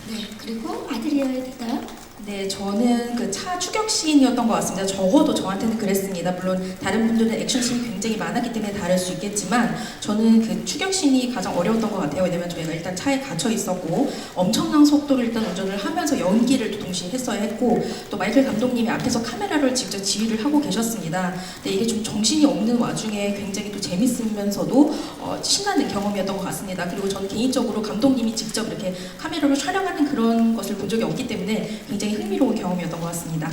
네, 그리고 아드리아의 대답. 네, 저는 그 차 추격 씬이었던 것 같습니다. 적어도 저한테는 그랬습니다. 물론 다른 분들은 액션 씬이 굉장히 많았기 때문에 다를 수 있겠지만 저는 그 추격 씬이 가장 어려웠던 것 같아요. 왜냐면 저희가 일단 차에 갇혀 있었고 엄청난 속도로 일단 운전을 하면서 연기를 또 동시에 했어야 했고 또 마이클 감독님이 앞에서 카메라를 직접 지휘를 하고 계셨습니다. 근데 이게 좀 정신이 없는 와중에 굉장히 또 재밌으면서도 신나는 경험이었던 것 같습니다. 그리고 저는 개인적으로 감독님이 직접 이렇게 카메라로 촬영하는 그런 것을 본 적이 없기 때문에 굉장히 흥미로운 경험이었던 것 같습니다.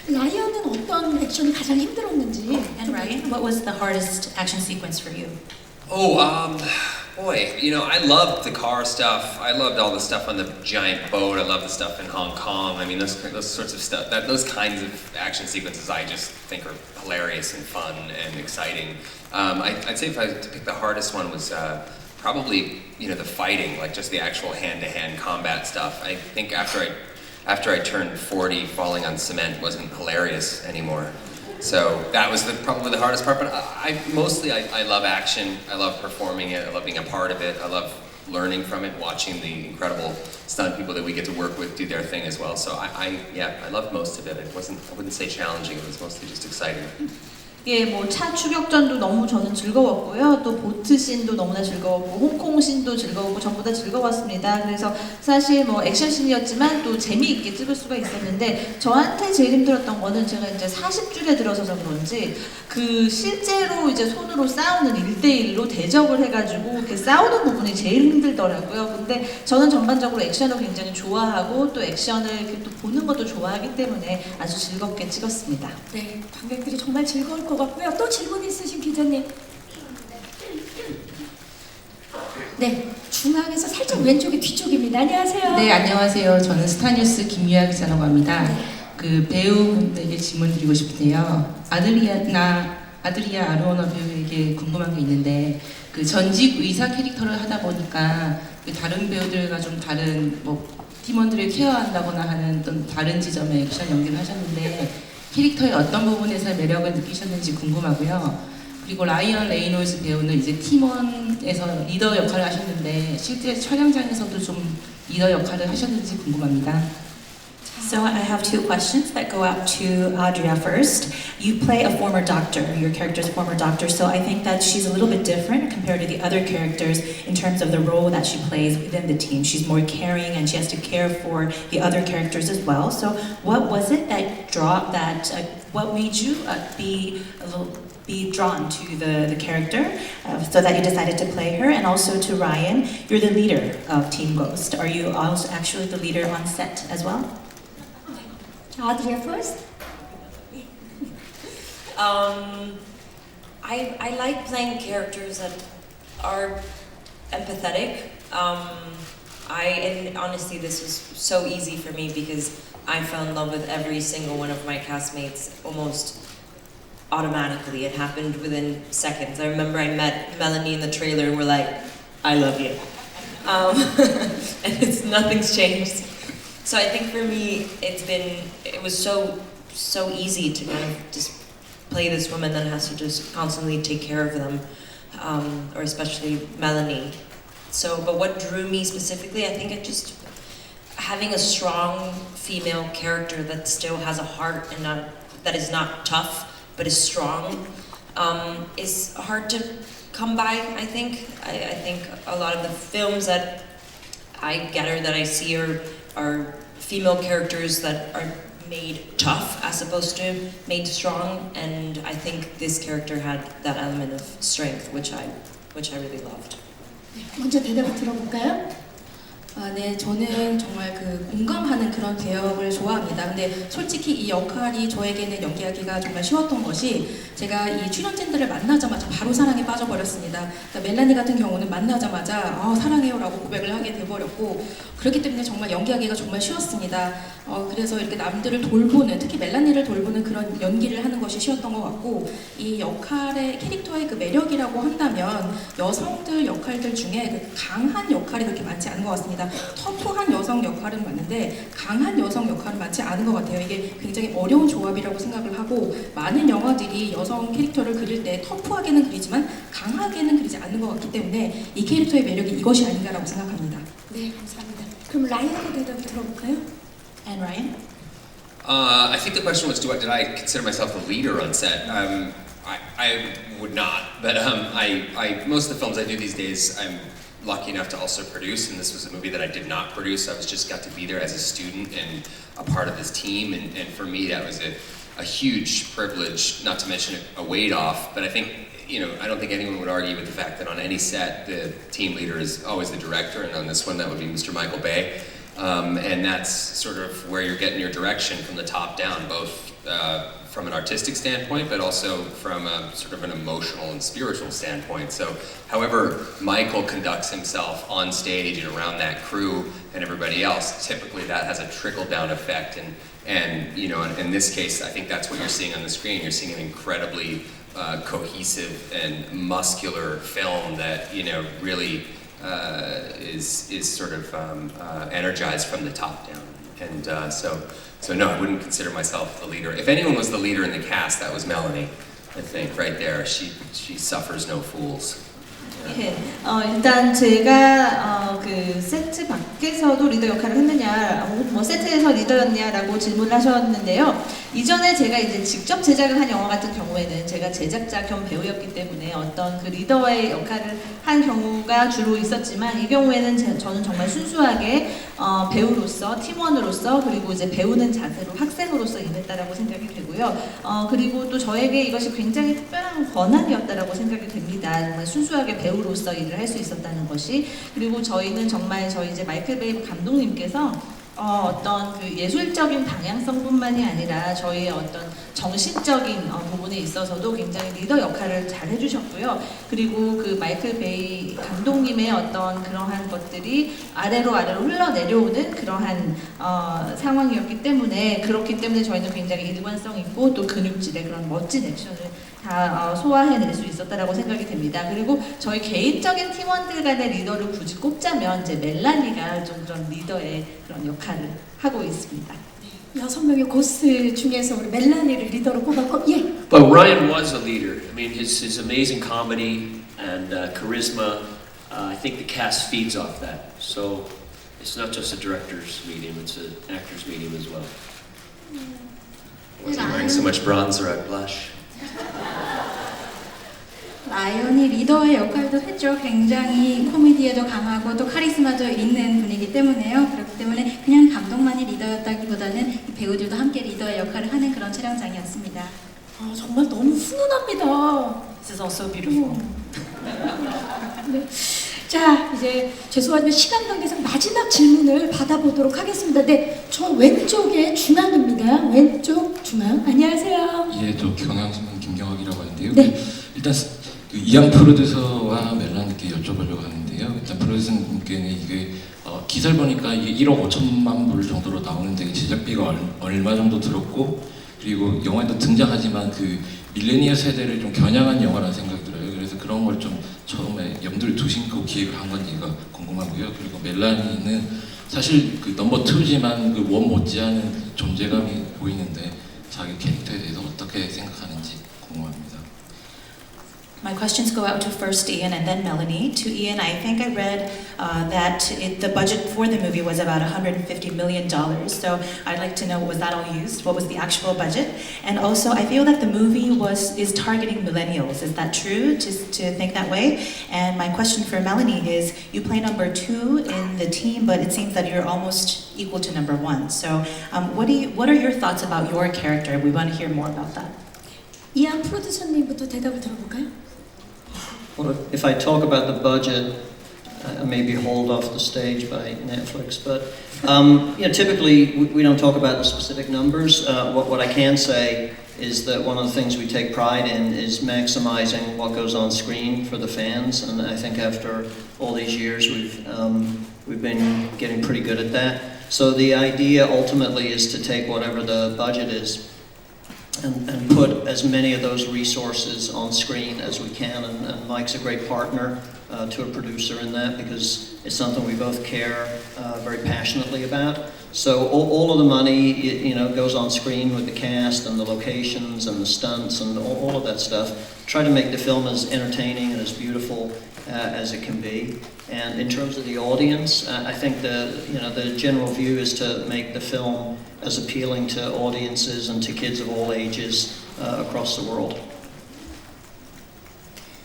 라이언은 어떤 액션이 가장 힘들었는지. And Ryan, what was the hardest action sequence for you? Oh, boy, you know, I loved the car stuff. I loved all the stuff on the giant boat. I love the stuff in Hong Kong. I mean, those sorts of stuff, those kinds of action sequences I just think are hilarious and fun and exciting. I'd say if I had to pick the hardest one was probably, you know, the fighting, like just the actual hand-to-hand combat stuff. I think after I turned 40, falling on cement wasn't hilarious anymore. So that was probably the hardest part, but I love action. I love performing it. I love being a part of it. I love learning from it, watching the incredible stunt people that we get to work with do their thing as well. So I loved most of it. I wouldn't say challenging. It was mostly just exciting. 예, 뭐 차 추격전도 너무 저는 즐거웠고요. 또 보트 씬도 너무나 즐거웠고, 홍콩 씬도 즐거웠고, 전부 다 즐거웠습니다. 그래서 사실 뭐 액션 씬이었지만 또 재미있게 찍을 수가 있었는데, 저한테 제일 힘들었던 거는 제가 이제 40줄에 들어서서 그런지 그 실제로 이제 손으로 싸우는 1대1로 대적을 해가지고 이렇게 싸우는 부분이 제일 힘들더라고요. 근데 저는 전반적으로 액션을 굉장히 좋아하고 또 액션을 이렇게 또 보는 것도 좋아하기 때문에 아주 즐겁게 찍었습니다. 네, 관객들이 정말 즐거울 것 같고요. 또 질문 있으신 기자님? 네, 중앙에서 살짝 왼쪽에 뒤쪽입니다. 안녕하세요. 네, 안녕하세요. 저는 스타뉴스 김유아 기자라고 합니다. 그 배우분들에게 질문 드리고 싶은데요. 아드리아 아르오너 배우에게 궁금한 게 있는데, 그 전직 의사 캐릭터를 하다 보니까 그 다른 배우들과 좀 다른 뭐 팀원들을 케어한다거나 하는 어떤 다른 지점의 액션 연기를 하셨는데, 캐릭터의 어떤 부분에서 매력을 느끼셨는지 궁금하고요. 그리고 라이언 레이놀즈 배우는 이제 팀원에서 리더 역할을 하셨는데 실제 촬영장에서도 좀 리더 역할을 하셨는지 궁금합니다. So I have two questions that go out to Adria first. You play a former doctor, your character's a former doctor, so I think that she's a little bit different compared to the other characters in terms of the role that she plays within the team. She's more caring and she has to care for the other characters as well. So what was it what made you be drawn to the character so that you decided to play her? And also to Ryan, you're the leader of Team Ghost. Are you also actually the leader on set as well? Adria first. I like playing characters that are empathetic. And honestly, this was so easy for me because I fell in love with every single one of my castmates almost automatically. It happened within seconds. I remember I met Melanie in the trailer and we're like, I love you. And nothing's changed. So I think for me, it was so easy to kind of just play this woman that has to just constantly take care of them, or especially Melanie. But what drew me specifically, I think having a strong female character that still has a heart and that is not tough, but is strong, is hard to come by, I think. I think a lot of the films that I gather that I see are female characters that are made tough as opposed to made strong, and I think this character had that element of strength, which I really loved. 먼저 대답을 들어볼까요? 네, 저는 정말 그 공감하는 그런 배역을 좋아합니다. 근데 솔직히 이 역할이 저에게는 연기하기가 정말 쉬웠던 것이 제가 이 출연진들을 만나자마자 바로 사랑에 빠져버렸습니다. 그러니까 멜라니 같은 경우는 만나자마자 사랑해요라고 고백을 하게 돼버렸고, 그렇기 때문에 정말 연기하기가 정말 쉬웠습니다. 그래서 이렇게 남들을 돌보는, 특히 멜라니를 돌보는 그런 연기를 하는 것이 쉬웠던 것 같고, 이 역할의 캐릭터의 그 매력이라고 한다면 여성들 역할들 중에 그 강한 역할이 그렇게 많지 않은 것 같습니다. 터프한 여성 역할은 많은데 강한 여성 역할은 많지 않은 것 같아요. 이게 굉장히 어려운 조합이라고 생각을 하고, 많은 영화들이 여성 캐릭터를 그릴 때 터프하게는 그리지만 강하게는 그리지 않는 것 같기 때문에 이 캐릭터의 매력이 이것이 아닌가라고 생각합니다. 네, 감사합니다. 그럼 라이언의 대답을 들어볼까요? And Ryan? I think the question was, did I consider myself the leader on set? I would not, but most of the films I do these days, I'm lucky enough to also produce, and this was a movie that I did not produce. I just got to be there as a student and a part of this team, and for me that was a huge privilege, not to mention a weight off. But I think, I don't think anyone would argue with the fact that on any set the team leader is always the director, and on this one that would be Mr. Michael Bay. And that's sort of where you're getting your direction from the top down, both from an artistic standpoint, but also from a sort of an emotional and spiritual standpoint. So however Michael conducts himself on stage and around that crew and everybody else, typically that has a trickle-down effect. And in this case, I think that's what you're seeing on the screen. You're seeing an incredibly cohesive and muscular film that, really is sort of energized from the top down. And so no, I wouldn't consider myself the leader. If anyone was the leader in the cast, that was Melanie, I think, right there. She suffers no fools. 예, 일단 제가 그 세트 밖에서도 리더 역할을 했느냐, 뭐 세트에서 리더였냐라고 질문을 하셨는데요. 이전에 제가 이제 직접 제작을 한 영화 같은 경우에는 제가 제작자 겸 배우였기 때문에 어떤 그 리더의 역할을 한 경우가 주로 있었지만 이 경우에는 저는 정말 순수하게 배우로서 팀원으로서 그리고 이제 배우는 자세로 학생으로서 임했다라고 생각이 되고요. 그리고 또 저에게 이것이 굉장히 특별한 권한이었다라고 생각이 됩니다. 정말 순수하게 배우로서 일을 할 수 있었다는 것이. 그리고 저희는 정말 저희 이제 마이클 베이 감독님께서 어떤 그 예술적인 방향성뿐만이 아니라 저희의 어떤 정신적인 부분에 있어서도 굉장히 리더 역할을 잘 해주셨고요. 그리고 그 마이클 베이 감독님의 어떤 그러한 것들이 아래로 흘러내려오는 그러한 상황이었기 때문에 그렇기 때문에 저희는 굉장히 일관성 있고 또 근육질의 그런 멋진 액션을 다 소화해낼 수 있었다라고 생각이 됩니다. 그리고 저희 개인적인 팀원들 간의 리더를 굳이 꼽자면 이제 멜라니가 좀 그런 리더의 그런 역할을 하고 있습니다. 6명의 고스 중에서 우리 멜라니를 리더로 꼽았고, 예. But Ryan was a leader. I mean, his amazing comedy and charisma, I think the cast feeds off that. So it's not just a director's medium, it's an actor's medium as well. I wasn't wearing so much bronzer, I'd blush. 라이언이 리더의 역할도 했죠. 굉장히 코미디에도 강하고 또 카리스마도 있는 분이기 때문에요. 그렇기 때문에 그냥 감독만이 리더였다기보다는 이 배우들도 함께 리더의 역할을 하는 그런 촬영장이었습니다. 정말 너무 훈훈합니다. This is also beautiful. 네. 자, 이제 죄송하지만 시간 관계상 마지막 질문을 받아보도록 하겠습니다. 네, 저 왼쪽에 중앙입니다. 왼쪽 중앙. 안녕하세요. 예, 저 경향신문 김경학이라고 하는데요. 네. 일단 그 이양 프로듀서와 멜라님께 여쭤보려고 하는데요. 일단 프로듀서님께는 이게 기사를 보니까 이게 1억 5천만 불 정도로 나오는데 제작비가 얼마 정도 들었고 그리고 영화에도 등장하지만 그 밀레니얼 세대를 좀 겨냥한 영화라는 생각이 들어요. 그래서 그런 걸 좀 처음에 염두를 두시고 기획을 한 건지가 궁금하고요. 그리고 멜라니는 사실 그 넘버 2지만 그 원 못지않은 존재감이 보이는데 자기 캐릭터에 대해서 어떻게 생각하는지 궁금합니다. My questions go out to first Ian and then Melanie. To Ian, I think I read that the budget for the movie was about $150 million. So I'd like to know, was that all used? What was the actual budget? And also, I feel that the movie is targeting millennials. Is that true to think that way? And my question for Melanie is, you play number 2 in the team, but it seems that you're almost equal to number 1. So what are your thoughts about your character? We want to hear more about that. 이안 프로듀서님부터 대답을 들어볼까요? Well, if I talk about the budget, I maybe hold off the stage by Netflix, but typically we don't talk about the specific numbers. What I can say is that one of the things we take pride in is maximizing what goes on screen for the fans, and I think after all these years we've been getting pretty good at that. So the idea ultimately is to take whatever the budget is and put as many of those resources on screen as we can, and Mike's a great partner to a producer in that because it's something we both care very passionately about. So all of the money goes on screen with the cast and the locations and the stunts and all of that stuff. Try to make the film as entertaining and as beautiful as it can be. And in terms of the audience, I think the general view is to make the film as appealing to audiences and to kids of all ages across the world.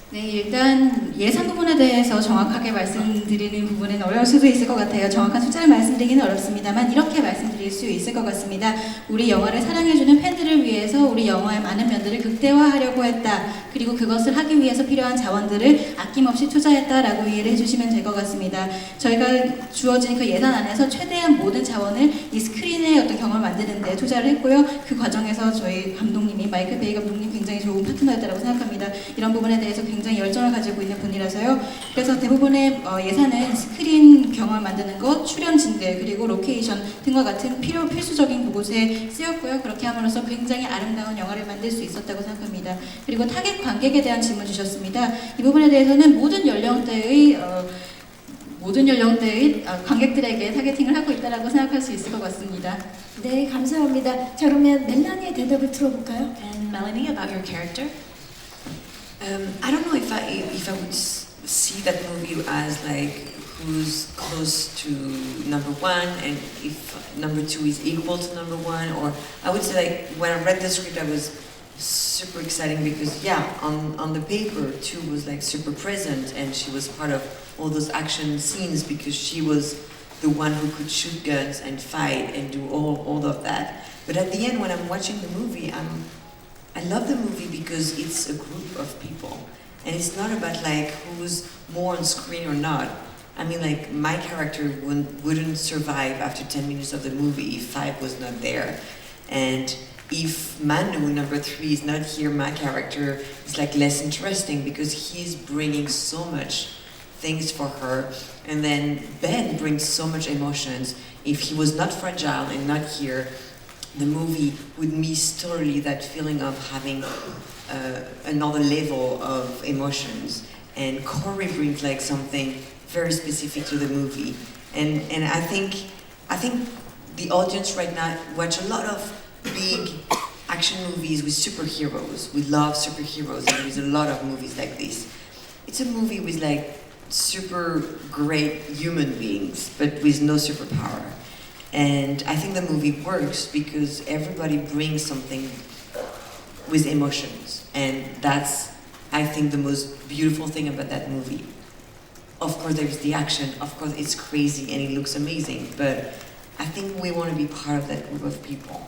네, 일단 예산 부분에 대해서 정확하게 말씀드리는 부분은 어려울 수도 있을 것 같아요. 정확한 숫자를 말씀드리기는 어렵습니다만 이렇게 말씀드릴 수 있을 것 같습니다. 우리 영화를 사랑해주는 팬들을 위해서 우리 영화의 많은 면들을 극대화하려고 했다. 그리고 그것을 하기 위해서 필요한 자원들을 아낌없이 투자했다라고 이해를 해주시면 될 것 같습니다. 저희가 주어진 그 예산 안에서 최대한 모든 자원을 이 스크린의 어떤 경험을 만드는 데 투자를 했고요. 그 과정에서 저희 감독님이 마이클 베이 감독님 굉장히 좋은 파트너였다고 생각합니다. 이런 부분에 대해서 굉장히 열정을 가지고 있는 분이라서요. 그래서 대부분의 예산은 스크린 경험 만드는 것, 출연진들, 그리고 로케이션 등과 같은 필수적인 곳에 쓰였고요. 그렇게 함으로써 굉장히 아름다운 영화를 만들 수 있었다고 생각합니다. 그리고 타겟 관객에 대한 질문 주셨습니다. 이 부분에 대해서는 모든 연령대의 관객들에게 타겟팅을 하고 있다고 생각할 수 있을 것 같습니다. 네, 감사합니다. 자, 그러면 멜라니의 대답을 들어볼까요? And Melanie, about your character? I don't know if I would see that movie as like who's close to number one, and if number two is equal to number one, or I would say like when I read the script, I was super exciting because on the paper two was like super present, and she was part of all those action scenes because she was the one who could shoot guns and fight and do all of that. But at the end, when I'm watching the movie, I love the movie because it's a group of people, and it's not about like who's more on screen or not. I mean, like my character wouldn't survive after 10 minutes of the movie if 5 was not there, and if Manu, number 3, is not here, my character is like less interesting because he's bringing so much things for her, and then Ben brings so much emotions. If he was not fragile and not here, the movie would miss totally that feeling of having another level of emotions. And Corey brings like something very specific to the movie, and I think the audience right now watch a lot of big action movies with superheroes. We love superheroes, and there's a lot of movies like this. It's a movie with like super great human beings, but with no superpower. And I think the movie works because everybody brings something with emotions, and that's, I think, the most beautiful thing about that movie. Of course, there's the action. Of course, it's crazy and it looks amazing, but I think we want to be part of that group of people.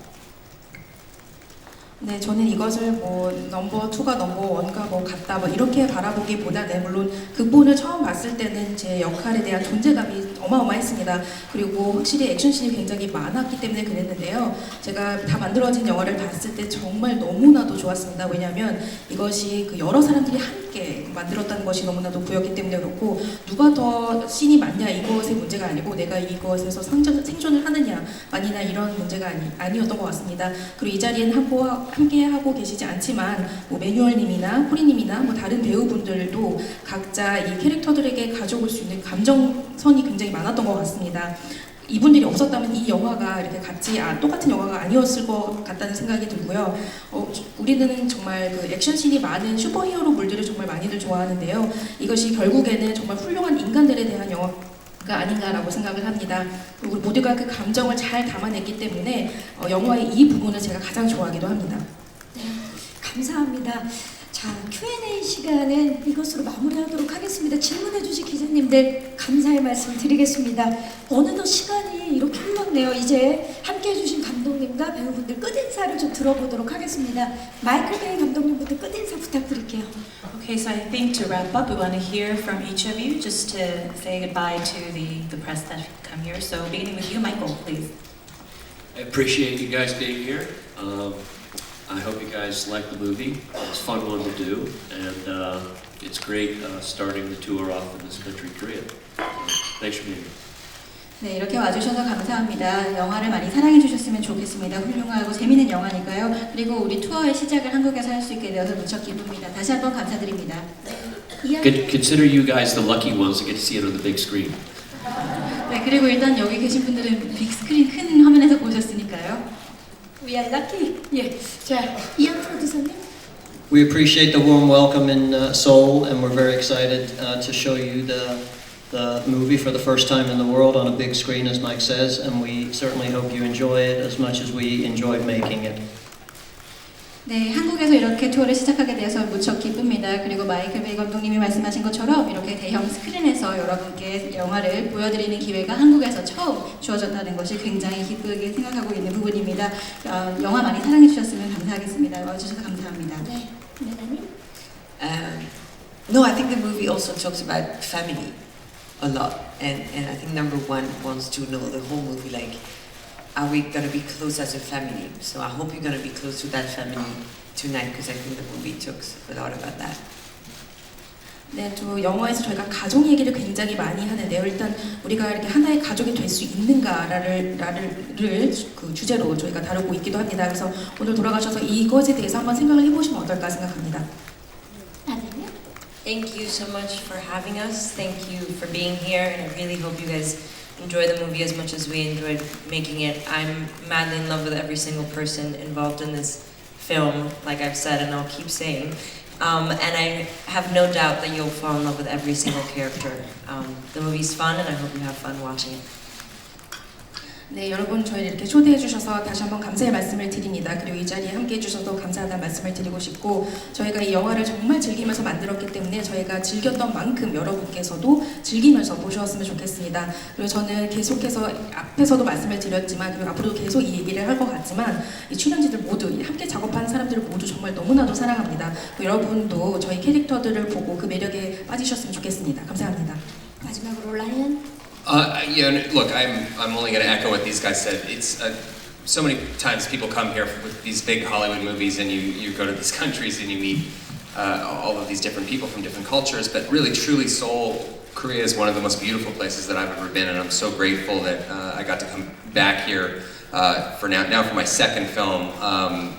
네, 저는 이것을 뭐 넘버 2가 넘버 1과 뭐 같다 뭐 이렇게 바라보기보다는 물론 극본을 처음 봤을 때는 제 역할에 대한 존재감이 어마어마했습니다. 그리고 확실히 액션씬이 굉장히 많았기 때문에 그랬는데요. 제가 다 만들어진 영화를 봤을 때 정말 너무나도 좋았습니다. 왜냐하면 이것이 그 여러 사람들이 함께 만들었다는 것이 너무나도 보였기 때문에 그렇고, 누가 더 씬이 많냐 이것의 문제가 아니고 내가 이것에서 생존을 하느냐 아니냐 이런 문제가 아니었던 것 같습니다. 그리고 이 자리엔 함께 하고 계시지 않지만 뭐 매뉴얼님이나 호리님이나 뭐 다른 배우분들도 각자 이 캐릭터들에게 가져올 수 있는 감정선이 굉장히 많았던 것 같습니다. 이분들이 없었다면 이 영화가 이렇게 같이 똑같은 영화가 아니었을 것 같다는 생각이 들고요. 우리는 정말 그 액션씬이 많은 슈퍼히어로 물들을 정말 많이들 좋아하는데요. 이것이 결국에는 정말 훌륭한 인간들에 대한 영화가 아닌가라고 생각을 합니다. 그리고 모두가 그 감정을 잘 담아냈기 때문에 영화의 이 부분을 제가 가장 좋아하기도 합니다. 네, 감사합니다. 자, Q&A 시간은 이것으로 마무리하도록 하겠습니다. 질문해주신 기자님들 감사의 말씀 드리겠습니다. 어느덧 시간이 이렇게 흘렀네요. 이제 함께해주신 감독님과 배우분들 끝인사를 좀 들어보도록 하겠습니다. 마이클 베이 감독님부터 끝인사 부탁드릴게요. Okay, so I think to wrap up, we want to hear from each of you just to say goodbye to the press that come here. So beginning with you, Michael, please. I appreciate you guys being here. I hope you guys like the movie. It's a fun one to do, and it's great starting the tour off in this country, Korea. Thanks for being here. 네, 이렇게 와주셔서 감사합니다. 영화를 많이 사랑해 주셨으면 좋겠습니다. 훌륭하고 재미있는 영화니까요. 그리고 우리 투어의 시작을 한국에서 할 수 있게 되어서 무척 기쁩니다. 다시 한번 감사드립니다. Consider you guys the lucky ones to get to see it on the big screen. 네, 그리고 일단 여기 계신 분들은 빅스크린 큰 화면에서 보셨으니까요. We are lucky. 예, 자, 이안 프로듀서님. We appreciate the warm welcome in Seoul, and we're very excited to show you the movie for the first time in the world on a big screen, as Mike says, and we certainly hope you enjoy it as much as we enjoyed making it. 네, 한국에서 이렇게 투어를 시작하게 되어서 무척 기쁩니다. 그리고 마이클 베이 감독님이 말씀하신 것처럼 이렇게 대형 스크린에서 여러분께 영화를 보여드리는 기회가 한국에서 처음 주어졌다는 것이 굉장히 기쁘게 생각하고 있는 부분입니다. 영화 많이 사랑해 주셨으면 감사하겠습니다. 와주셔서 감사합니다. 네, 메나님. No, I think the movie also talks about family a lot, and I think number one wants to know the whole movie, like, are we going to be close as a family? So I hope you're going to be close to that family tonight, because I think the movie talks a lot about that. 네, 또 영화에서 저희가 가족 얘기를 굉장히 많이 하는데요. 일단 우리가 이렇게 하나의 가족이 될 수 있는가를 그 주제로 저희가 다루고 있기도 합니다. 그래서 오늘 돌아가셔서 이것에 대해서 한번 생각을 해보시면 어떨까 생각합니다. Thank you so much for having us. Thank you for being here, and I really hope you guys enjoy the movie as much as we enjoyed making it. I'm madly in love with every single person involved in this film, like I've said and I'll keep saying. And I have no doubt that you'll fall in love with every single character. The movie's fun, and I hope you have fun watching it. 네, 여러분 저희를 이렇게 초대해 주셔서 다시 한번 감사의 말씀을 드립니다. 그리고 이 자리에 함께 해주셔서 감사하다는 말씀을 드리고 싶고, 저희가 이 영화를 정말 즐기면서 만들었기 때문에 저희가 즐겼던 만큼 여러분께서도 즐기면서 보셨으면 좋겠습니다. 그리고 저는 계속해서 앞에서도 말씀을 드렸지만, 그리고 앞으로도 계속 이 얘기를 할 것 같지만, 이 출연진들 모두, 함께 작업한 사람들을 모두 정말 너무나도 사랑합니다. 여러분도 저희 캐릭터들을 보고 그 매력에 빠지셨으면 좋겠습니다. 감사합니다. 마지막으로 라이언. Look, I'm only going to echo what these guys said. It's so many times people come here with these big Hollywood movies, and you go to these countries and you meet all of these different people from different cultures. But really, truly, Seoul, Korea is one of the most beautiful places that I've ever been, and I'm so grateful that I got to come back here for now for my second film.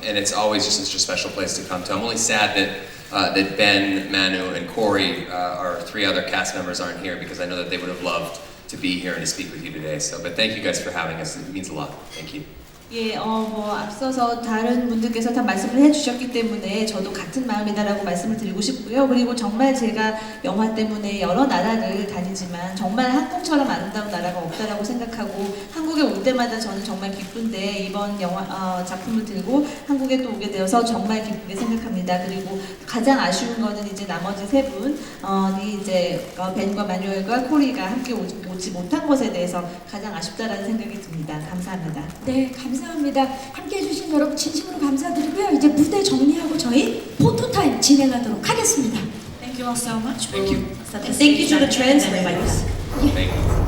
And it's always just such a special place to come to. I'm only sad that Ben, Manu, and Corey, our three other cast members, aren't here, because I know that they would have loved to be here and to speak with you today. But thank you guys for having us. It means a lot. Thank you. 예, 앞서서 다른 분들께서 다 말씀을 해주셨기 때문에 저도 같은 마음이다라고 말씀을 드리고 싶고요. 그리고 정말 제가 영화 때문에 여러 나라를 다니지만 정말 한국처럼 아름다운 나라가 없다라고 생각하고, 한국에 올 때마다 저는 정말 기쁜데, 이번 영화 작품을 들고 한국에 또 오게 되어서 정말 기쁘게 생각합니다. 그리고 가장 아쉬운 거는 이제 나머지 세 분이 이제 벤과 마뉴엘과 코리가 함께 오지 못한 것에 대해서 가장 아쉽다라는 생각이 듭니다. 감사합니다. 네, 감사합니다. 함께 해주신 여러분 진심으로 감사드리고요. 이제 무대 정리하고 저희 포토타임 진행하도록 하겠습니다. Thank you all so much. Thank you. And thank you to the translators. Thank you. 네.